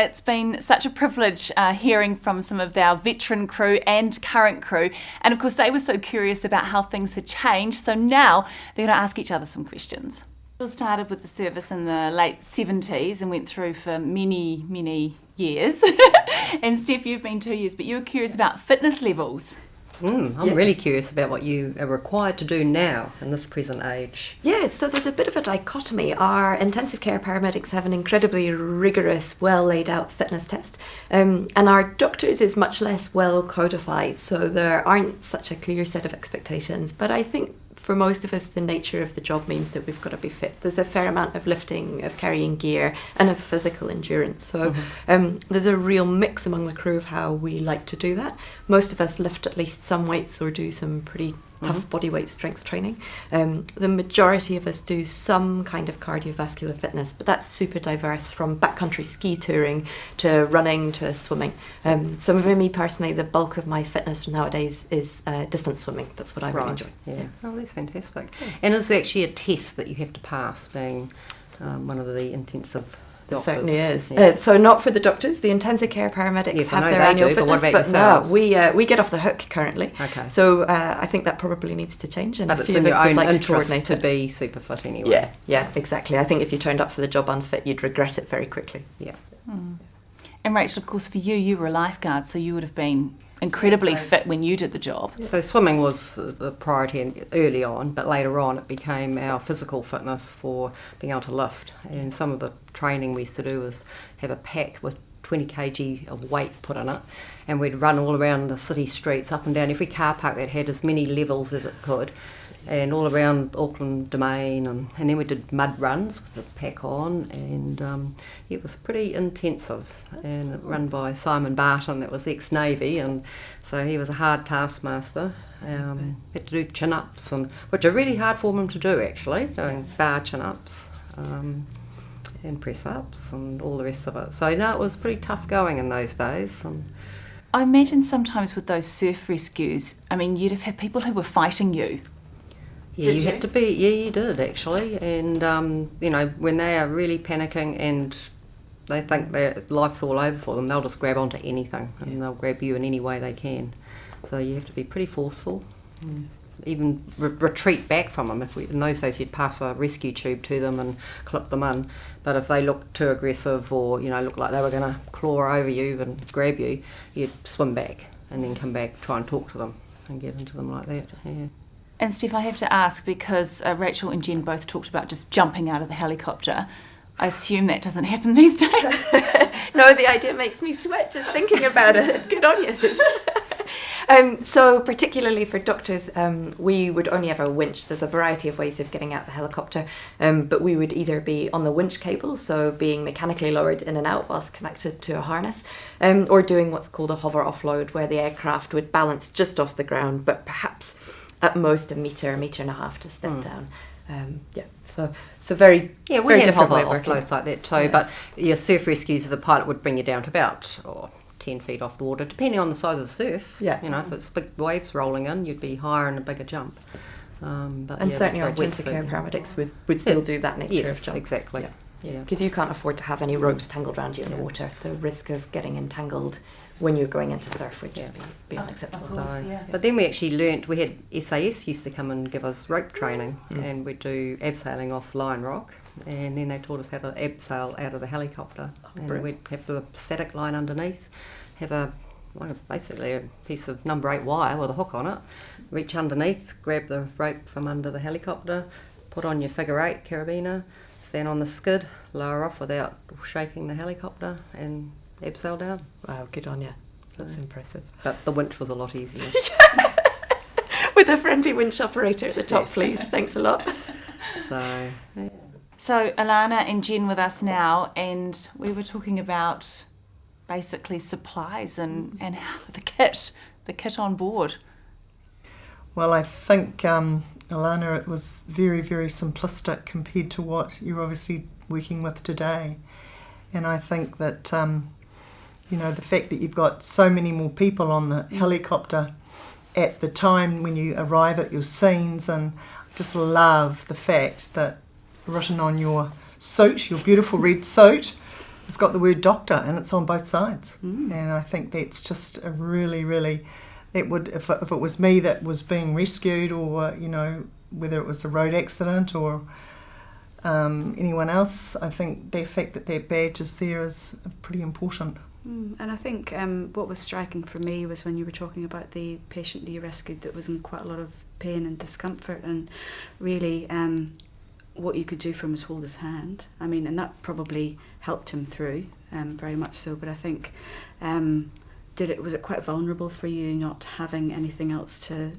it's been such a privilege hearing from some of our veteran crew and current crew. And of course, they were so curious about how things had changed. So now they're going to ask each other some questions. We started with the service in the late 70s and went through for many, many years. And Steph, you've been 2 years, but you were curious about fitness levels. I'm really curious about what you are required to do now in this present age. Yeah, so there's a bit of a dichotomy. Our intensive care paramedics have an incredibly rigorous, well laid out fitness test, and our doctors is much less well codified, so there aren't such a clear set of expectations. But I think for most of us, the nature of the job means that we've got to be fit. There's a fair amount of lifting, of carrying gear, and of physical endurance. So there's a real mix among the crew of how we like to do that. Most of us lift at least some weights or do some pretty tough body weight strength training. The majority of us do some kind of cardiovascular fitness, but that's super diverse, from backcountry ski touring to running to swimming. So for me personally, the bulk of my fitness nowadays is distance swimming. That's what I really enjoy. Yeah. Oh, that's fantastic. And is there actually a test that you have to pass, being one of the intensive doctors? It certainly is. Yes. So not for the doctors. The intensive care paramedics have their annual fitness, but no, we get off the hook currently. Okay. So I think that probably needs to change, and But a it's few in of your us would own like to interest coordinate to it. be super fit anyway. Yeah, exactly. I think if you turned up for the job unfit, you'd regret it very quickly. Yeah. And Rachel, of course, for you were a lifeguard, so you would have been incredibly fit when you did the job. So swimming was the priority early on, but later on it became our physical fitness for being able to lift. And some of the training we used to do was have a pack with 20 kg of weight put in it, and we'd run all around the city streets, up and down every car park that had as many levels as it could, and all around Auckland Domain, and then we did mud runs with the pack on, and it was pretty intensive. And run by Simon Barton, that was ex-Navy, and so he was a hard taskmaster. Had to do chin-ups, which are really hard for them to do actually, doing bar chin-ups. And press-ups and all the rest of it. So no, it was pretty tough going in those days. I imagine sometimes with those surf rescues, I mean, you'd have had people who were fighting you. Yeah, you had to be. Yeah, you did actually. And when they are really panicking and they think their life's all over for them, they'll just grab onto anything and they'll grab you in any way they can. So you have to be pretty forceful. Even retreat back from them. In those days you'd pass a rescue tube to them and clip them in, but if they looked too aggressive or looked like they were going to claw over you and grab you, you'd swim back and then come back, try and talk to them and get into them like that. Yeah. And Steph, I have to ask, because Rachel and Jen both talked about just jumping out of the helicopter. I assume that doesn't happen these days. No, the idea makes me sweat just thinking about it. Good on you. So particularly for doctors, we would only have a winch. There's a variety of ways of getting out the helicopter, but we would either be on the winch cable, so being mechanically lowered in and out whilst connected to a harness, or doing what's called a hover offload, where the aircraft would balance just off the ground, but perhaps at most a metre and a half to step down. So very we very had different hover way of working. offloads like that too. But your surf rescues, the pilot would bring you down to about 10 feet off the water, depending on the size of the surf. Yeah. If it's big waves rolling in, you'd be higher and a bigger jump. And certainly our intensive care paramedics would still do that nature of jump. Exactly. Yeah. Because you can't afford to have any ropes tangled around you in the water. The risk of getting entangled when you're going into surf would just be unacceptable. But then we actually learnt, we had SAS used to come and give us rope training, and we'd do abseiling off Lion Rock, and then they taught us how to abseil out of the helicopter. And we'd have the static line underneath, have basically a piece of number 8 wire with a hook on it, reach underneath, grab the rope from under the helicopter, put on your figure 8 carabiner, stand on the skid, lower off without shaking the helicopter, and abseil down. Wow, good on you. That's impressive. But the winch was a lot easier. With a friendly winch operator at the top, please. Thanks a lot. So Alana and Jen with us now, and we were talking about basically supplies and how the kit on board. Well, I think, Alana, it was very, very simplistic compared to what you're obviously working with today. And I think that, the fact that you've got so many more people on the helicopter at the time when you arrive at your scenes, and I just love the fact that written on your suit, your beautiful red suit, it's got the word doctor, and it's on both sides. And I think that's just a really, really, that would, if it was me that was being rescued, or whether it was a road accident or anyone else, I think the fact that that badge is there is pretty important. And I think what was striking for me was when you were talking about the patient that you rescued that was in quite a lot of pain and discomfort, and really what you could do for him was hold his hand. I mean, and that probably helped him through, very much so. But I think, was it quite vulnerable for you not having anything else to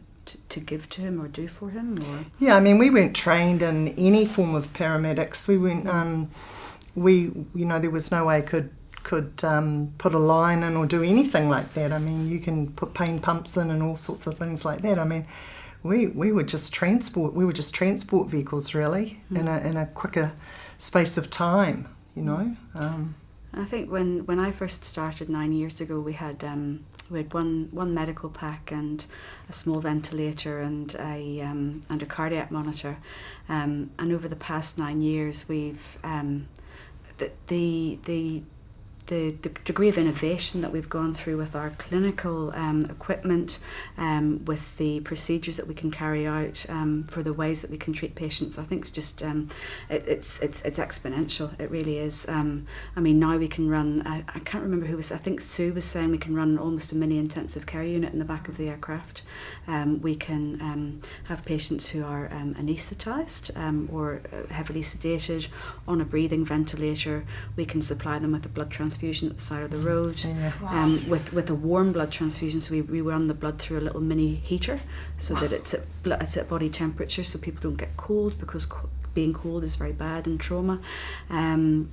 give to him or do for him? Or? Yeah, I mean, we weren't trained in any form of paramedics. We weren't. There was no way could put a line in or do anything like that. I mean, you can put pain pumps in and all sorts of things like that. I mean, we were just transport vehicles, really, in a quicker space of time, I think when I first started 9 years ago, we had one medical pack and a small ventilator and a cardiac monitor, and over the past 9 years, we've the degree of innovation that we've gone through with our clinical equipment, with the procedures that we can carry out, for the ways that we can treat patients, I think it's just it's exponential. It really is. I mean, now we can run. I can't remember who was. I think Sue was saying we can run almost a mini intensive care unit in the back of the aircraft. We can have patients who are anaesthetised or heavily sedated on a breathing ventilator. We can supply them with a blood transfusion at the side of the road, with a warm blood transfusion. So we run the blood through a little mini heater so that it's at body temperature, so people don't get cold, because being cold is very bad in trauma.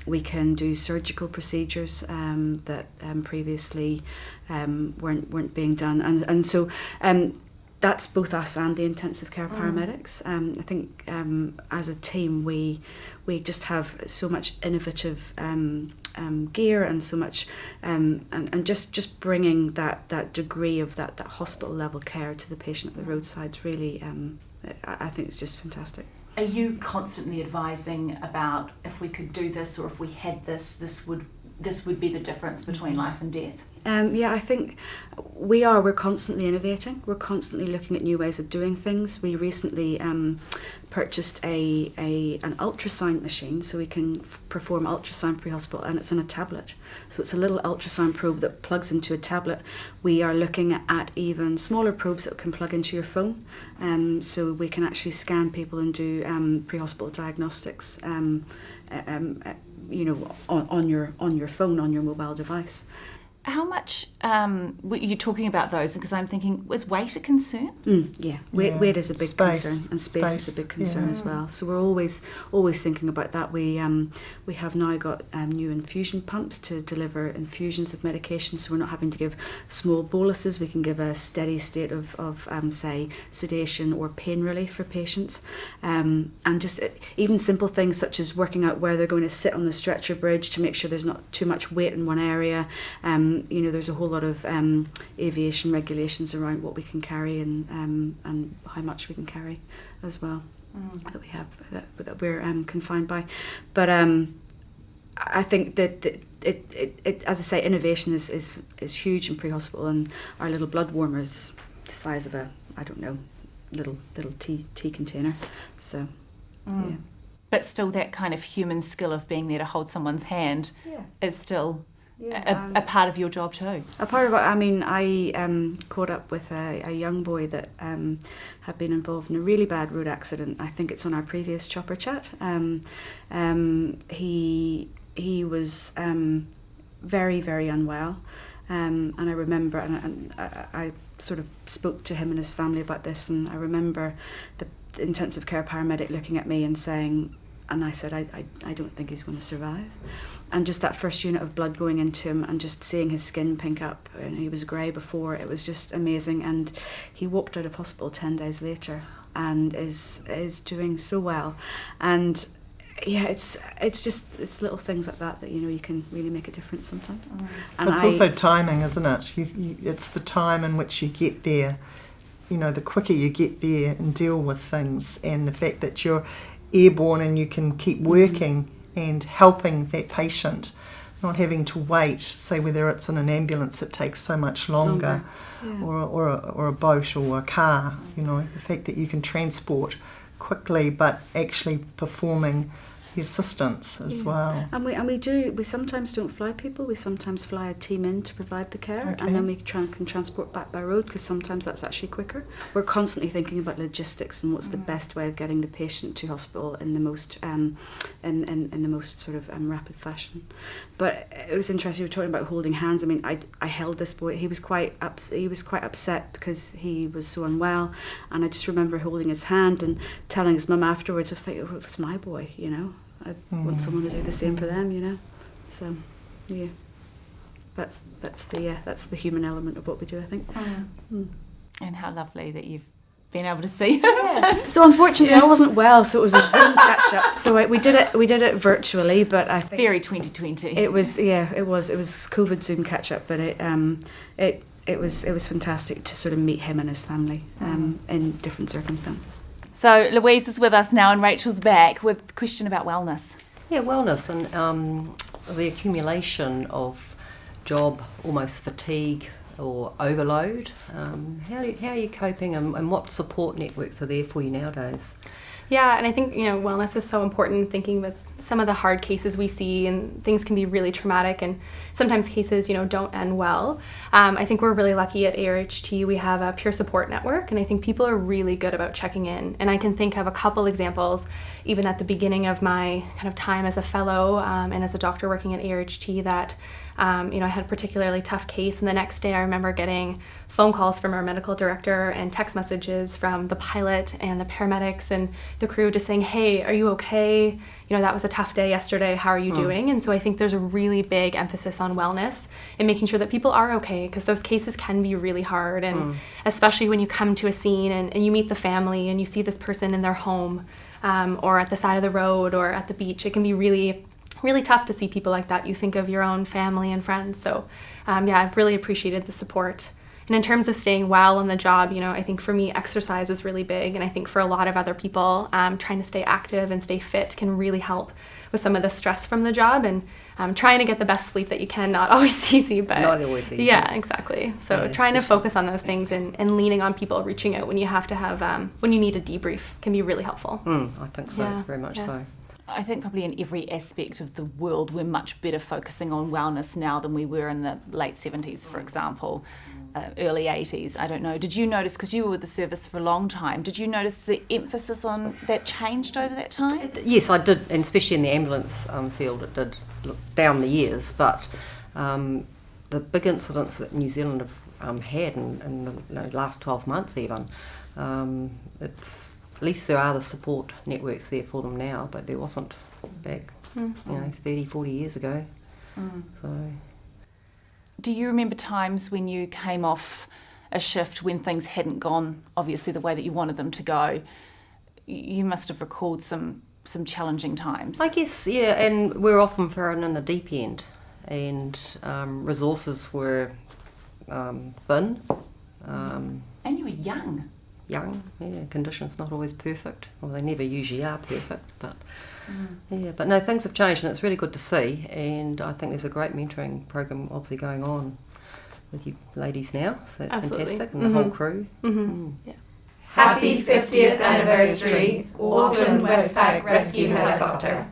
We can do surgical procedures that previously weren't being done, and so that's both us and the intensive care paramedics. I think as a team we just have so much innovative gear and so much and just bringing that degree of that hospital level care to the patient at the roadside is really I think it's just fantastic. Are you constantly advising about if we could do this, or if we had this would be the difference between life and death? Yeah, I think we're constantly innovating. We're constantly looking at new ways of doing things. We recently purchased an ultrasound machine, so we can perform ultrasound pre-hospital, and it's on a tablet. So it's a little ultrasound probe that plugs into a tablet. We are looking at even smaller probes that can plug into your phone, so we can actually scan people and do pre-hospital diagnostics, on your phone, on your mobile device. How much were you talking about those? Because I'm thinking, was weight a concern? Weight is a big Space. concern, and space is a big concern as well. So we're always thinking about that. We have now got new infusion pumps to deliver infusions of medication, so we're not having to give small boluses. We can give a steady state of say sedation or pain relief for patients, and just even simple things such as working out where they're going to sit on the stretcher bridge to make sure there's not too much weight in one area. There's a whole lot of aviation regulations around what we can carry and how much we can carry as well, that we have that we're confined by. But I think that it as I say, innovation is huge in pre-hospital, and our little blood warmer is the size of a little tea container. So yeah. But still, that kind of human skill of being there to hold someone's hand is still a part of your job too. A part of it. I mean, I caught up with a young boy that had been involved in a really bad road accident. I think it's on our previous chopper chat. He was very, very unwell, and I remember, and I sort of spoke to him and his family about this, and I remember the intensive care paramedic looking at me and saying, and I said, I don't think he's going to survive. And just that first unit of blood going into him and just seeing his skin pink up, and he was grey before, it was just amazing. And he walked out of hospital 10 days later and is doing so well. And yeah, it's little things like that you can really make a difference sometimes. And it's also timing, isn't it? It's the time in which you get there. The quicker you get there and deal with things, and the fact that you're airborne and you can keep working and helping that patient. not having to wait, say whether it's in an ambulance it takes so much longer. Yeah. Or a boat or a car, the fact that you can transport quickly but actually performing the assistance as well. And we sometimes don't fly people, we sometimes fly a team in to provide the care, Okay. and then we can transport back by road, because sometimes that's actually quicker. We're constantly thinking about logistics and what's the best way of getting the patient to hospital in the most in the most sort of rapid fashion. But it was interesting, you were talking about holding hands. I mean, I held this boy. He was quite upset because he was so unwell, and I just remember holding his hand and telling his mum afterwards, I think, oh, it was my boy, I want someone to do the same for them, So, yeah. But that's the human element of what we do, I think. And how lovely that you've been able to see us. So unfortunately, I wasn't well, so it was a Zoom catch up. So we did it virtually, but I think Very 2020. it was COVID Zoom catch up, but it was fantastic to sort of meet him and his family in different circumstances. So Louise is with us now and Rachel's back with a question about wellness. Yeah, wellness and the accumulation of job almost fatigue or overload. How are you coping, and what support networks are there for you nowadays? Yeah, and I think, wellness is so important, thinking with some of the hard cases we see, and things can be really traumatic, and sometimes cases, don't end well. I think we're really lucky at ARHT. We have a peer support network, and I think people are really good about checking in. And I can think of a couple examples, even at the beginning of my kind of time as a fellow and as a doctor working at ARHT, that I had a particularly tough case, and the next day I remember getting phone calls from our medical director and text messages from the pilot and the paramedics and the crew just saying, hey, are you okay? That was a tough day yesterday. How are you doing? And so I think there's a really big emphasis on wellness and making sure that people are okay, because those cases can be really hard. And especially when you come to a scene and you meet the family and you see this person in their home or at the side of the road or at the beach, it can be really tough to see people like that. You think of your own family and friends. So I've really appreciated the support. And in terms of staying well on the job, I think for me, exercise is really big. And I think for a lot of other people, trying to stay active and stay fit can really help with some of the stress from the job. And trying to get the best sleep that you can, not always easy, but Not always easy. Yeah, exactly. So trying to focus on those things and leaning on people, reaching out when you have to have, when you need a debrief can be really helpful. I think so, Yeah, very much yeah. so. I think probably in every aspect of the world we're much better focusing on wellness now than we were in the late 70s, for example, early 80s. I don't know. Did you notice, because you were with the service for a long time, did you notice the emphasis on that changed over that time? Yes, I did, and especially in the ambulance field, it did look down the years, but the big incidents that New Zealand have had in the last 12 months even, it's at least there are the support networks there for them now, but there wasn't back 30, 40 years ago. So. Do you remember times when you came off a shift when things hadn't gone obviously the way that you wanted them to go? You must have recalled some challenging times. I guess, yeah, and we're often thrown in the deep end, and resources were thin. And you were young. Conditions not always perfect. Well, they never usually are perfect, but but no, things have changed, and it's really good to see. And I think there's a great mentoring program obviously going on with you ladies now, so it's Absolutely. fantastic, and the whole crew. Happy 50th anniversary, Auckland Westpac Rescue Helicopter.